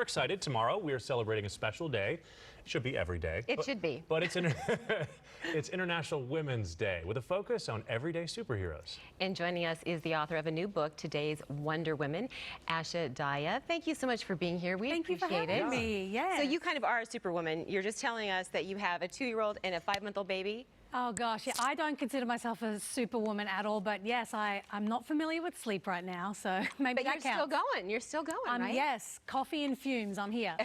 excited. Tomorrow we are celebrating a special day. It should be every day. It should be. But it's, it's International Women's Day with a focus on everyday superheroes. And joining us is the author of a new book, Today's Wonder Woman, Asha Dahya. Thank you so much for being here. We appreciate it. Thank you for having me. Yes. So you kind of are a superwoman. You're just telling us that you have a 2-year-old and a 5-month-old baby. Oh gosh, yeah, I don't consider myself a superwoman at all, but yes, I'm not familiar with sleep right now, so maybe that counts. But you're still going. You're still going, right? Yes, coffee and fumes. I'm here.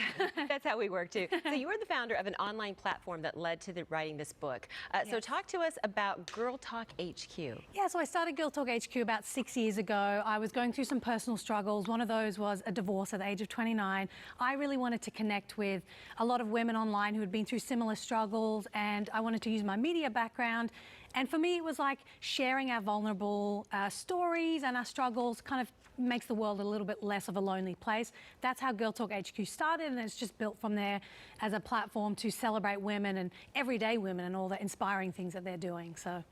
That's how we work too. So you are the founder of an online platform that led to writing this book. So talk to us about Girl Talk HQ. Yeah, so I started Girl Talk HQ about 6 years ago. I was going through some personal struggles. One of those was a divorce at the age of 29. I really wanted to connect with a lot of women online who had been through similar struggles, and I wanted to use my media background. And for me, it was like sharing our vulnerable stories and our struggles kind of makes the world a little bit less of a lonely place. That's how Girl Talk HQ started, and it's just built from there as a platform to celebrate women and everyday women and all the inspiring things that they're doing. So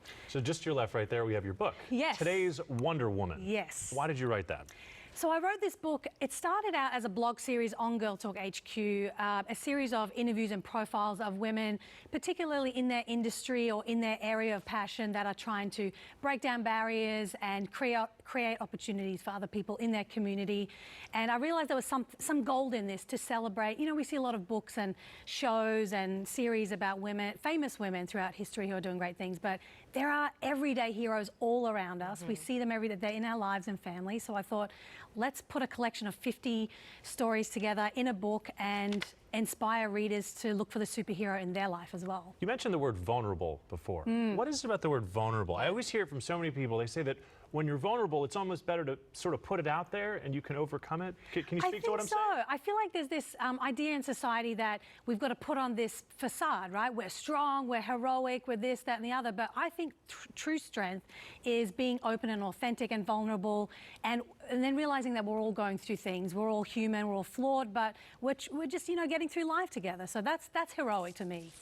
just to your left right there, we have your book. Yes. Today's Wonder Woman. Yes. Why did you write that? So I wrote this book. It started out as a blog series on Girl Talk HQ, a series of interviews and profiles of women, particularly in their industry or in their area of passion, that are trying to break down barriers and create opportunities for other people in their community. And I realized there was some gold in this to celebrate. You know, we see a lot of books and shows and series about women, famous women throughout history who are doing great things, but there are everyday heroes all around us. We see them every day in our lives and families. So I thought, let's put a collection of 50 stories together in a book and inspire readers to look for the superhero in their life as well. You mentioned the word vulnerable before. What is it about the word vulnerable? I always hear it from so many people. They say that when you're vulnerable, it's almost better to sort of put it out there and you can overcome it. Can you speak to what I'm saying? I think so. I feel like there's this idea in society that we've got to put on this facade, right? We're strong, we're heroic, we're this, that, and the other. But I think true strength is being open and authentic and vulnerable, and then realizing that we're all going through things. We're all human, we're all flawed, but we're just, you know, getting through life together. So that's heroic to me.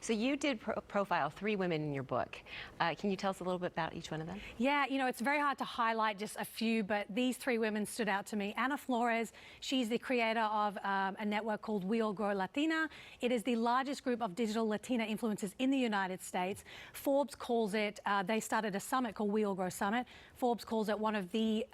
So you did profile 3 women in your book. Can you tell us a little bit about each one of them? Yeah, you know, it's very hard to highlight just a few, but these 3 women stood out to me. Ana Flores, she's the creator of a network called We All Grow Latina. It is the largest group of digital Latina influencers in the United States. Forbes calls it, they started a summit called We All Grow Summit. Forbes calls it one of the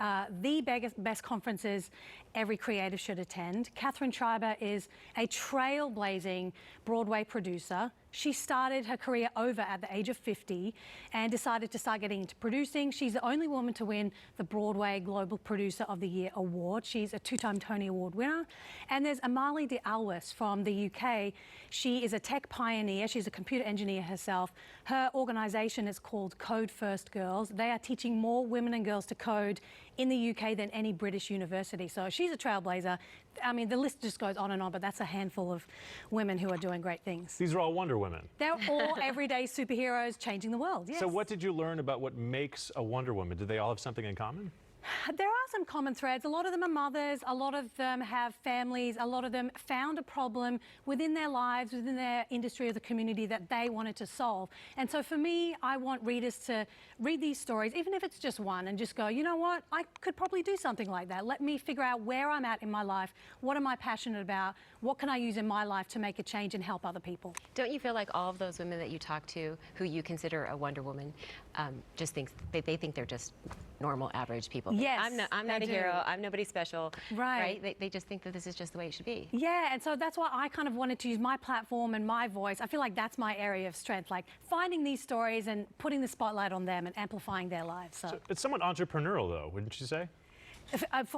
best conferences every creative should attend. Catherine Schreiber is a trailblazing Broadway producer. She started her career over at the age of 50 and decided to start getting into producing. She's the only woman to win the Broadway Global Producer of the Year award. She's a 2-time Tony Award winner. And there's Amali de Alwis from the UK. She is a tech pioneer. She's a computer engineer herself. Her organization is called Code First Girls. They are teaching more women and girls to code in the UK than any British university. So she's a trailblazer. I mean, the list just goes on and on, but that's a handful of women who are doing great things. These are all Wonder Women. They're all everyday superheroes changing the world, yes. So what did you learn about what makes a Wonder Woman? Did they all have something in common? There are some common threads. A lot of them are mothers, a lot of them have families, a lot of them found a problem within their lives, within their industry or the community that they wanted to solve. And so for me, I want readers to read these stories, even if it's just one, and just go, you know what, I could probably do something like that. Let me figure out where I'm at in my life, what am I passionate about, what can I use in my life to make a change and help other people. Don't you feel like all of those women that you talk to who you consider a Wonder Woman just think they think they're just normal, average people? Yes, I'm not a hero. I'm nobody special. Right. They just think that this is just the way it should be. Yeah, and so that's why I kind of wanted to use my platform and my voice. I feel like that's my area of strength, like finding these stories and putting the spotlight on them and amplifying their lives. So it's somewhat entrepreneurial, though, wouldn't you say?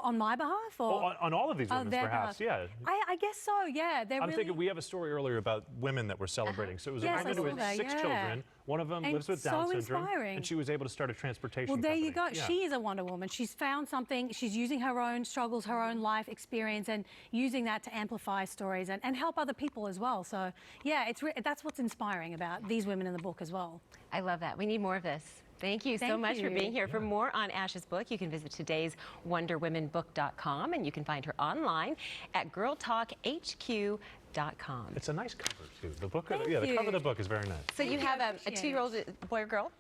On my behalf? Or on all of these women, perhaps, behalf. yeah. I guess so, yeah. I'm thinking we have a story earlier about women that we're celebrating. So it was a woman who had 6 children. One of them lives with Down syndrome. Inspiring. And she was able to start a transportation company. Well, there you go. Yeah. She is a Wonder Woman. She's found something. She's using her own struggles, her own life experience, and using that to amplify stories and help other people as well. So, yeah, that's what's inspiring about these women in the book as well. I love that. We need more of this. Thank you so much for being here. For more on Asha's book, you can visit today's WonderWomenBook.com, and you can find her online at girltalkhq.com. It's a nice cover, too. The book, the cover of the book is very nice. So you have a 2-year-old boy or girl?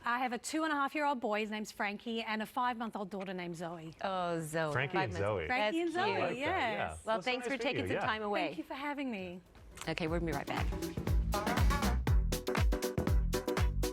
I have a 2.5-year-old boy, his name's Frankie, and a 5-month-old daughter named Zoe. Oh, Zoe. Frankie and Zoe. Frankie and That's Zoe, cute. yes. Well, That's so thanks nice for taking you, some yeah. time away. Thank you for having me. Okay, we'll be right back.